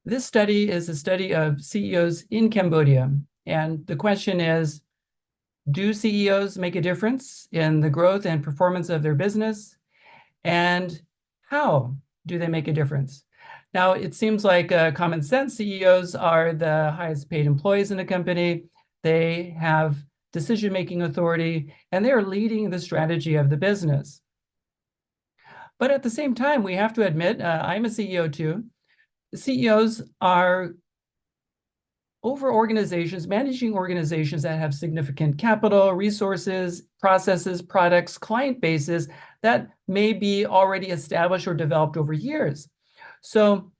This study is a study of CEOs in Cambodia. And the question is, do CEOs make a difference in the growth and performance of their business? And how do they make a difference? Now, it seems like common sense CEOs are the highest paid employees in a company. They have decision-making authority, and they are leading the strategy of the business. But at the same time, we have to admit, I'm a CEO too. CEOs are over organizations, managing organizations that have significant capital, resources, processes, products, client bases that may be already established or developed over years. So,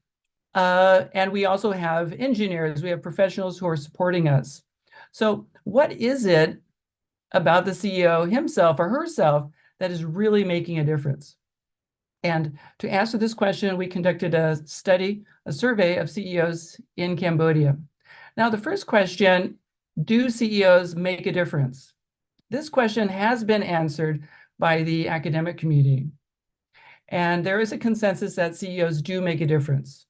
and we also have engineers, we have professionals who are supporting us. So what is it about the CEO himself or herself that is really making a difference? And to answer this question, we conducted a study, a survey of CEOs in Cambodia. Now, the first question, do CEOs make a difference? This question has been answered by the academic community. And there is a consensus that CEOs do make a difference.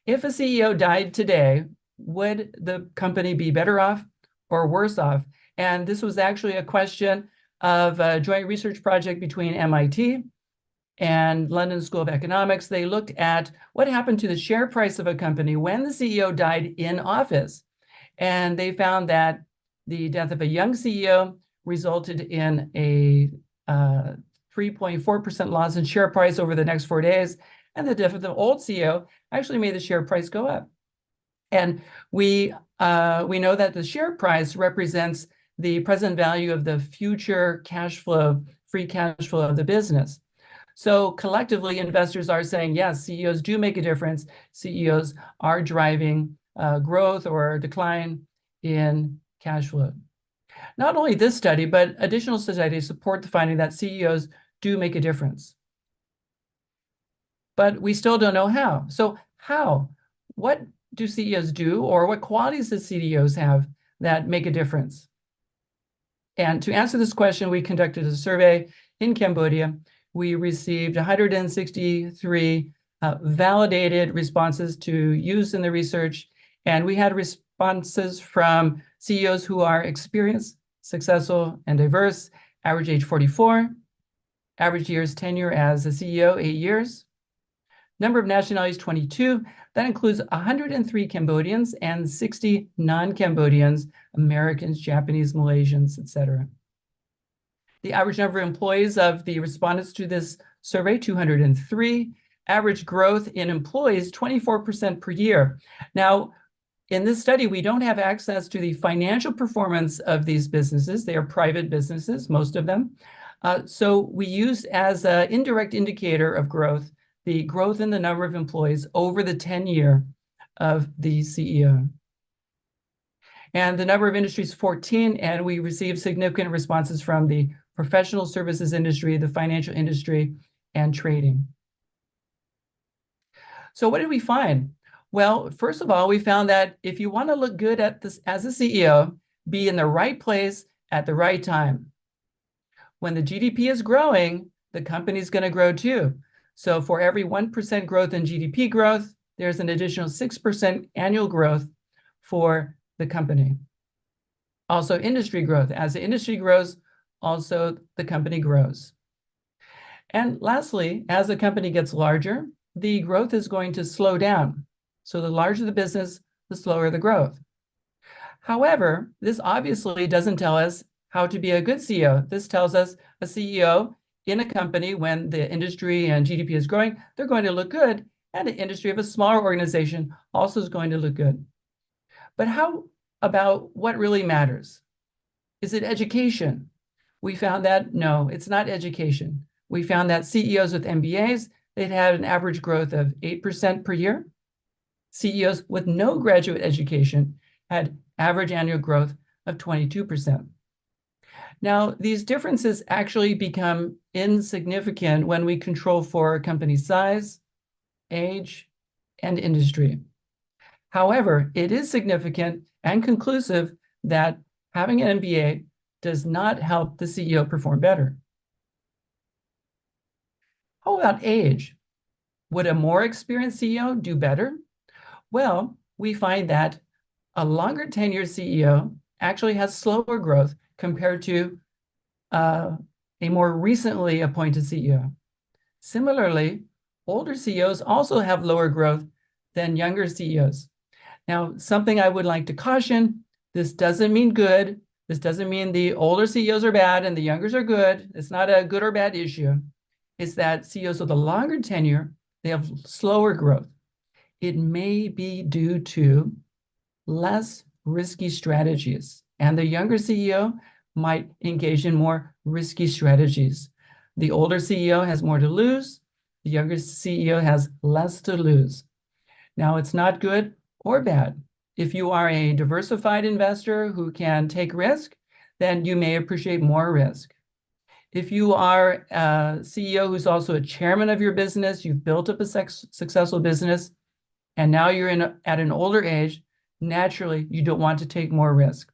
If a CEO died today, would the company be better off or worse off? And this was actually a question of a joint research project between MIT and London School of Economics. They looked at what happened to the share price of a company when the CEO died in office. And they found that the death of a young CEO resulted in a 3.4% loss in share price over the next 4 days. And the death of the old CEO actually made the share price go up. And we know that the share price represents the present value of the future cash flow, free cash flow of the business. So collectively, investors are saying, yes, CEOs do make a difference. CEOs are driving growth or decline in cash flow. Not only this study, but additional studies support the finding that CEOs do make a difference. But we still don't know how. So how? What do CEOs do, or what qualities do CEOs have that make a difference? And to answer this question, we conducted a survey in Cambodia. We received 163 validated responses to use in the research, and we had responses from CEOs who are experienced, successful, and diverse, average age 44, average years tenure as a CEO, 8 years, number of nationalities 22. That includes 103 Cambodians and 60 non-Cambodians, Americans, Japanese, Malaysians, etc. The average number of employees of the respondents to this survey, 203. Average growth in employees, 24% per year. Now, in this study, we don't have access to the financial performance of these businesses. They are private businesses, most of them. So we use as an indirect indicator of growth, the growth in the number of employees over the tenure of the CEO. And the number of industries, 14, and we received significant responses from the professional services industry, the financial industry, and trading. So what did we find? Well, first of all, we found that if you want to look good at this as a CEO, be in the right place at the right time. When the GDP is growing, the company's going to grow too. So for every 1% growth in GDP growth, there's an additional 6% annual growth for the company. Also industry growth. As the industry grows, also the company grows. And lastly, as the company gets larger, the growth is going to slow down. So the larger the business, the slower the growth. However, this obviously doesn't tell us how to be a good CEO. This tells us a CEO in a company, when the industry and GDP is growing, they're going to look good. And the industry of a smaller organization also is going to look good. But how about what really matters? Is it education? We found that no, it's not education. We found that CEOs with MBAs, they'd had an average growth of 8% per year. CEOs with no graduate education had average annual growth of 22%. Now, these differences actually become insignificant when we control for company size, age, and industry. However, it is significant and conclusive that having an MBA does not help the CEO perform better. How about age? Would a more experienced CEO do better? Well, we find that a longer tenured CEO actually has slower growth compared to a more recently appointed CEO. Similarly, older CEOs also have lower growth than younger CEOs. Now, something I would like to caution, this doesn't mean good. This doesn't mean the older CEOs are bad and the youngers are good. It's not a good or bad issue. It's that CEOs with a longer tenure, they have slower growth. It may be due to less risky strategies, and the younger CEO might engage in more risky strategies. The older CEO has more to lose. The younger CEO has less to lose. Now, it's not good or bad. If you are a diversified investor who can take risk, then you may appreciate more risk. If you are a CEO who's also a chairman of your business, you've built up a successful business, and now you're at an older age, naturally, you don't want to take more risk.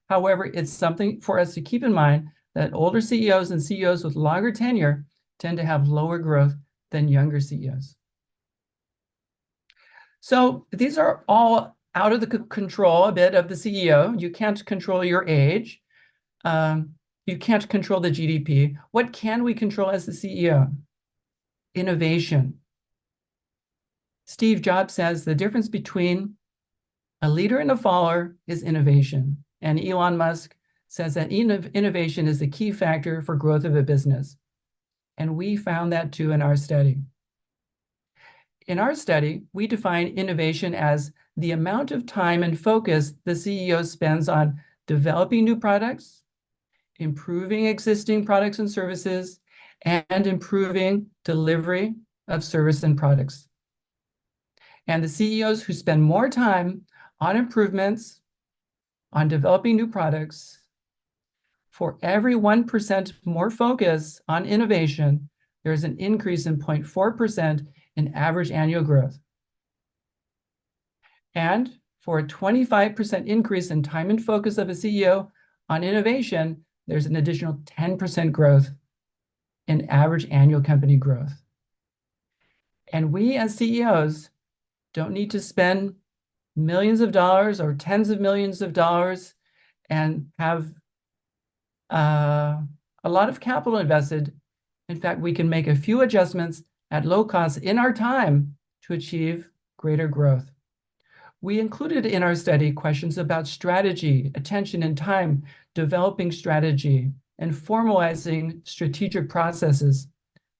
However, it's something for us to keep in mind that older CEOs and CEOs with longer tenure tend to have lower growth than younger CEOs. So these are all out of the control a bit of the CEO. You can't control your age. You can't control the GDP. What can we control as the CEO? Innovation. Steve Jobs says the difference between a leader and a follower is innovation. And Elon Musk says that innovation is the key factor for growth of a business. And we found that too in our study. In our study, we define innovation as the amount of time and focus the CEO spends on developing new products, improving existing products and services, and improving delivery of service and products. And the CEOs who spend more time on improvements, on developing new products, for every 1% more focus on innovation, there's an increase in 0.4% in average annual growth. And for a 25% increase in time and focus of a CEO on innovation, there's an additional 10% growth in average annual company growth. And we as CEOs don't need to spend millions of dollars or tens of millions of dollars and have a lot of capital invested. In fact, we can make a few adjustments at low cost in our time to achieve greater growth. We included in our study questions about strategy, attention and time, developing strategy, and formalizing strategic processes.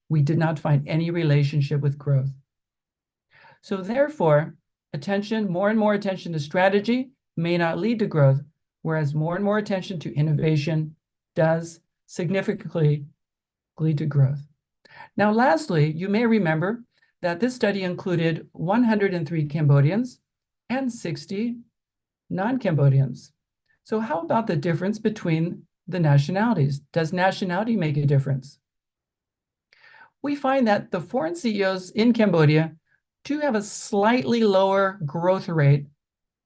We did not find any relationship with growth. So therefore, more and more attention to strategy may not lead to growth, whereas more and more attention to innovation does significantly lead to growth. Now, lastly, you may remember that this study included 103 Cambodians and 60 non-Cambodians. So how about the difference between the nationalities? Does nationality make a difference? We find that the foreign CEOs in Cambodia do have a slightly lower growth rate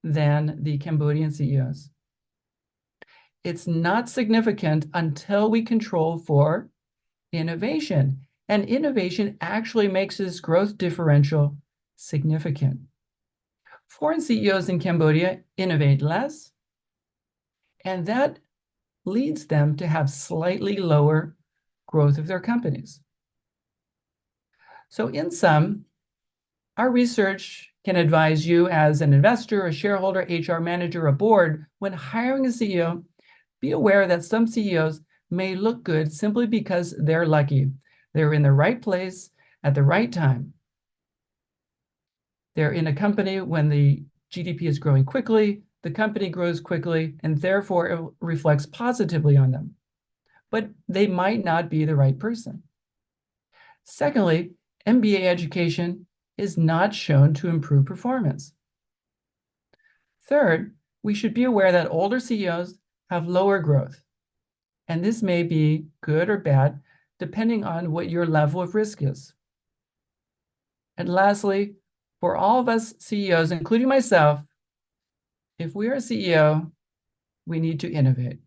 than the Cambodian CEOs. It's not significant until we control for innovation. And innovation actually makes this growth differential significant. Foreign CEOs in Cambodia innovate less, and that leads them to have slightly lower growth of their companies. So in sum, our research can advise you as an investor, a shareholder, HR manager, a board, when hiring a CEO, be aware that some CEOs may look good simply because they're lucky. They're in the right place at the right time. They're in a company when the GDP is growing quickly, the company grows quickly, and therefore it reflects positively on them. But they might not be the right person. Secondly, MBA education is not shown to improve performance. Third, we should be aware that older CEOs have lower growth. And this may be good or bad, depending on what your level of risk is. And lastly, for all of us CEOs, including myself, if we are a CEO, we need to innovate.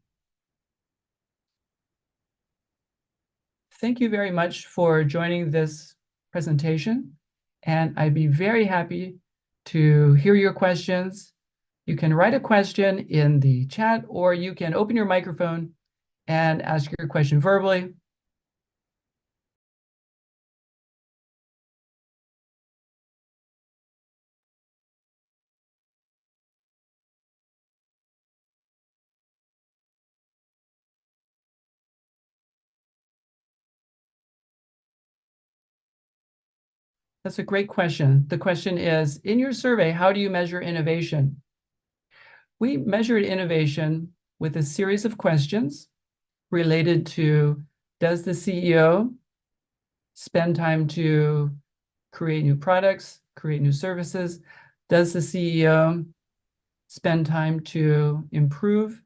Thank you very much for joining this presentation, and I'd be very happy to hear your questions. You can write a question in the chat, or you can open your microphone and ask your question verbally. That's a great question. The question is, in your survey, how do you measure innovation? We measured innovation with a series of questions related to, does the CEO spend time to create new products, create new services? Does the CEO spend time to improve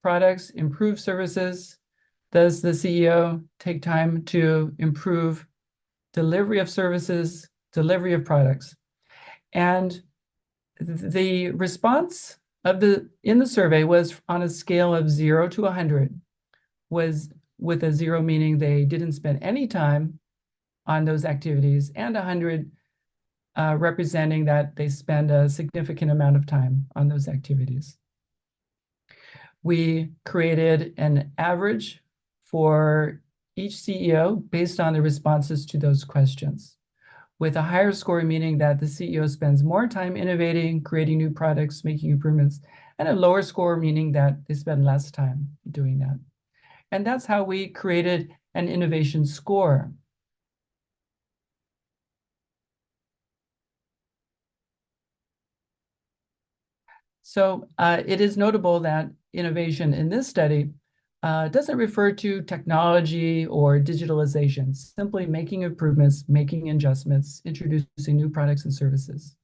products, improve services? Does the CEO take time to improve delivery of services, delivery of products? And the response in the survey was on a scale of 0 to 100, was with a 0 meaning they didn't spend any time on those activities, and 100 representing that they spend a significant amount of time on those activities. We created an average for each CEO based on the responses to those questions, with a higher score meaning that the CEO spends more time innovating, creating new products, making improvements, and a lower score meaning that they spend less time doing that. And that's how we created an innovation score. So it is notable that innovation in this study doesn't refer to technology or digitalization, simply making improvements, making adjustments, introducing new products and services.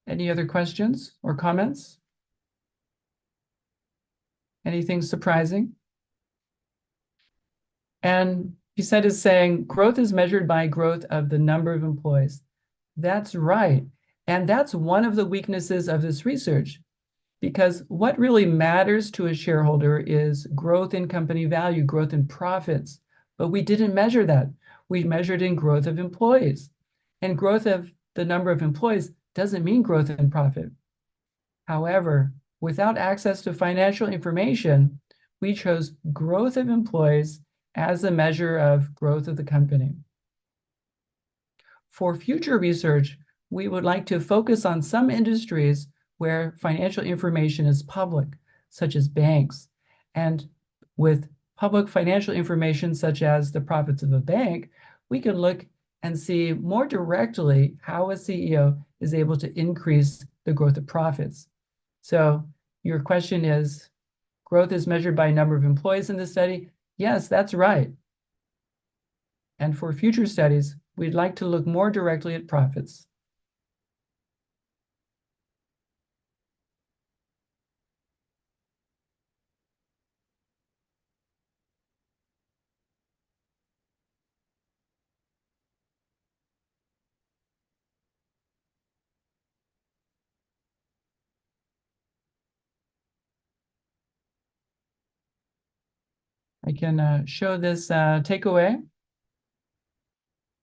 Any other questions or comments? Anything surprising? And Pisette is saying growth is measured by growth of the number of employees. That's right. And that's one of the weaknesses of this research, because what really matters to a shareholder is growth in company value, growth in profits. But we didn't measure that. We measured in growth of employees. And growth of the number of employees doesn't mean growth in profit. However, without access to financial information, we chose growth of employees as a measure of growth of the company. For future research, we would like to focus on some industries where financial information is public, such as banks. And with public financial information, such as the profits of a bank, we can look and see more directly how a CEO is able to increase the growth of profits. So your question is, growth is measured by number of employees in the study? Yes, that's right. And for future studies, we'd like to look more directly at profits. I can show this takeaway.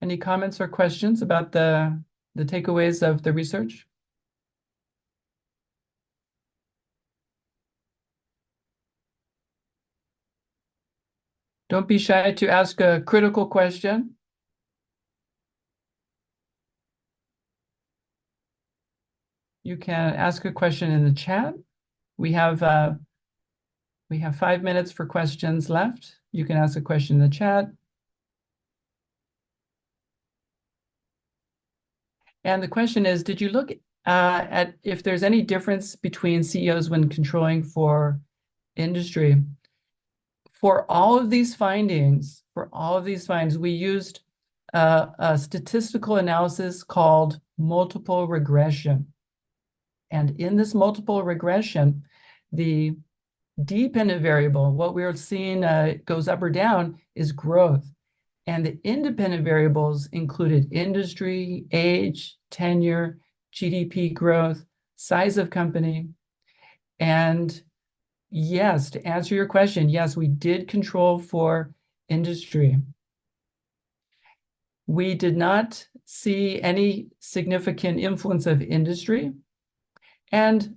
Any comments or questions about the takeaways of the research? Don't be shy to ask a critical question. You can ask a question in the chat. We have 5 minutes for questions left. You can ask a question in the chat. And the question is, did you look at if there's any difference between CEOs when controlling for industry? For all of these findings, we used a statistical analysis called multiple regression. And in this multiple regression, the dependent variable, what we're seeing goes up or down, is growth. And the independent variables included industry, age, tenure, GDP growth, size of company. And yes, to answer your question, yes, we did control for industry. We did not see any significant influence of industry. And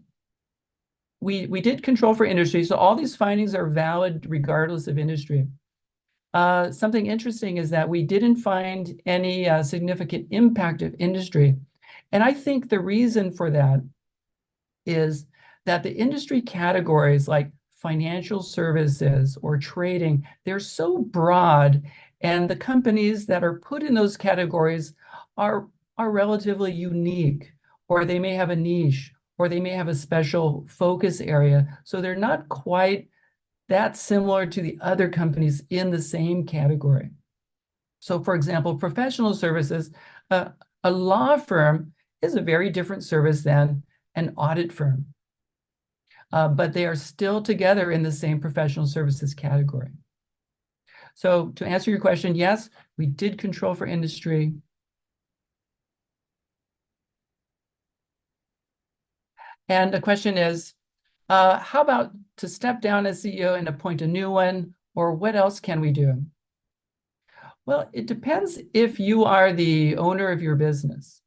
we did control for industry. So all these findings are valid regardless of industry. Something interesting is that we didn't find any significant impact of industry. And I think the reason for that is that the industry categories like financial services or trading, they're so broad, and the companies that are put in those categories are relatively unique, or they may have a niche, or they may have a special focus area. So they're not quite that similar to the other companies in the same category. So for example, professional services, a law firm is a very different service than an audit firm. But they are still together in the same professional services category. So to answer your question, yes, we did control for industry. And the question is, how about to step down as CEO and appoint a new one, or what else can we do? Well, it depends if you are the owner of your business.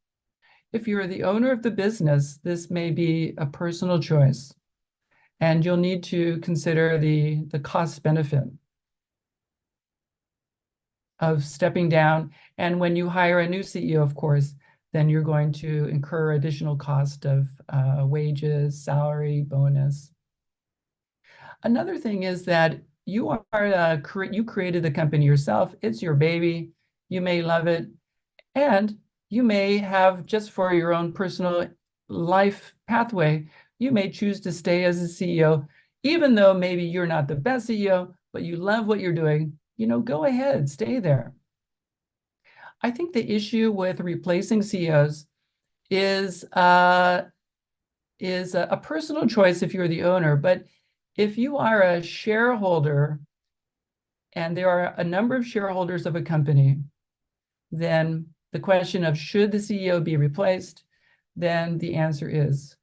If you're the owner of the business, this may be a personal choice, and you'll need to consider the cost benefit of stepping down. And when you hire a new CEO, of course, then you're going to incur additional cost of wages, salary, bonus. Another thing is that you created the company yourself. It's your baby. You may love it. And you may have, just for your own personal life pathway, you may choose to stay as a CEO, even though maybe you're not the best CEO, but you love what you're doing. Go ahead, stay there. I think the issue with replacing CEOs is a personal choice if you're the owner, but if you are a shareholder and there are a number of shareholders of a company, then the question of should the CEO be replaced, then the answer is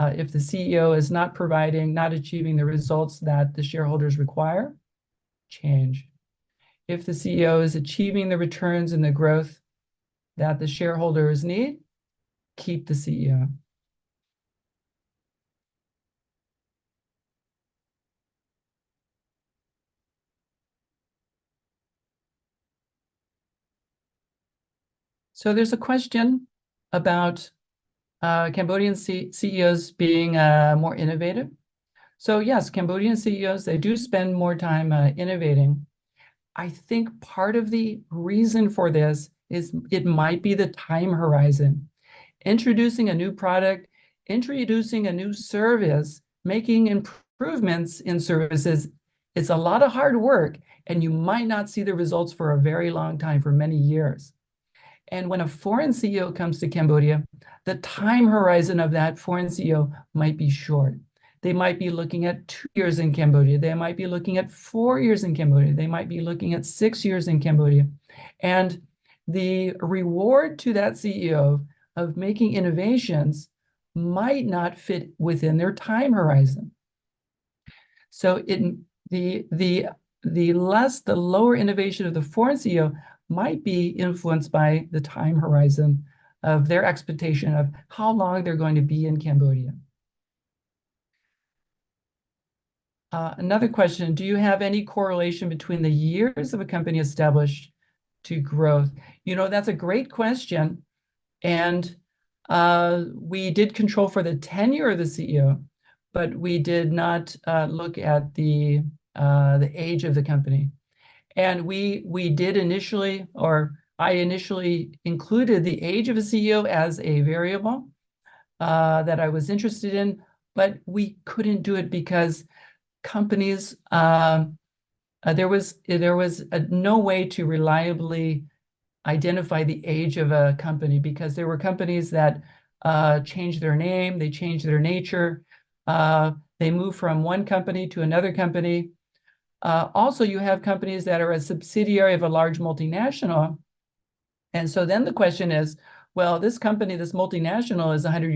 if the CEO is not achieving the results that the shareholders require, change. If the CEO is achieving the returns and the growth that the shareholders need, keep the CEO. So there's a question about Cambodian CEOs being more innovative. So yes, Cambodian CEOs, they do spend more time innovating. I think part of the reason for this is it might be the time horizon. Introducing a new product, introducing a new service, making improvements in services, it's a lot of hard work, and you might not see the results for a very long time, for many years. And when a foreign CEO comes to Cambodia, the time horizon of that foreign CEO might be short. They might be looking at 2 years in Cambodia. They might be looking at 4 years in Cambodia. They might be looking at 6 years in Cambodia. And the reward to that CEO of making innovations might not fit within their time horizon. So the lower innovation of the foreign CEO might be influenced by the time horizon of their expectation of how long they're going to be in Cambodia. Another question, do you have any correlation between the years of a company established to growth? That's a great question. And we did control for the tenure of the CEO, but we did not look at the age of the company. And we did initially, or I initially included the age of a CEO as a variable that I was interested in, but we couldn't do it because companies, there was no way to reliably identify the age of a company, because there were companies that changed their name, they changed their nature, they moved from one company to another company. Also, you have companies that are a subsidiary of a large multinational. And so then the question is, well, this company, this multinational is 100